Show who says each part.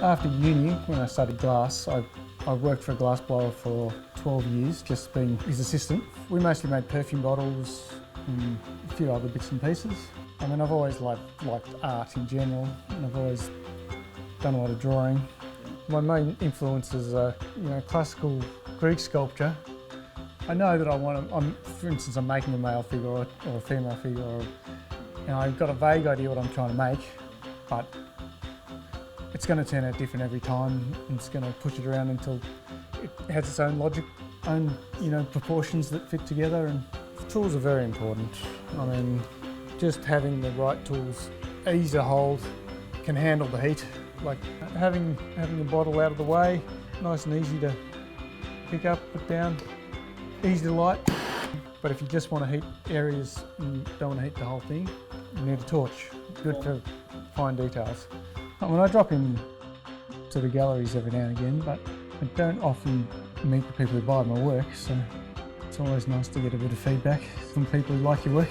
Speaker 1: After uni, when I studied glass, I worked for a glass blower for 12 years, just being his assistant. We mostly made perfume bottles and a few other bits and pieces. I mean, I've always liked art in general, and I've always done a lot of drawing. My main influences are, classical Greek sculpture. I know that for instance, I'm making a male figure or a female figure, or, I've got a vague idea what I'm trying to make, but it's going to turn out different every time, and it's going to push it around until it has its own logic, proportions that fit together. And tools are very important. I mean, just having the right tools, easy to hold, can handle the heat. Like having the bottle out of the way, nice and easy to pick up, put down, easy to light. But if you just want to heat areas and don't want to heat the whole thing, you need a torch. Good for fine details. I mean, I drop in to the galleries every now and again, but I don't often meet the people who buy my work, so it's always nice to get a bit of feedback from people who like your work.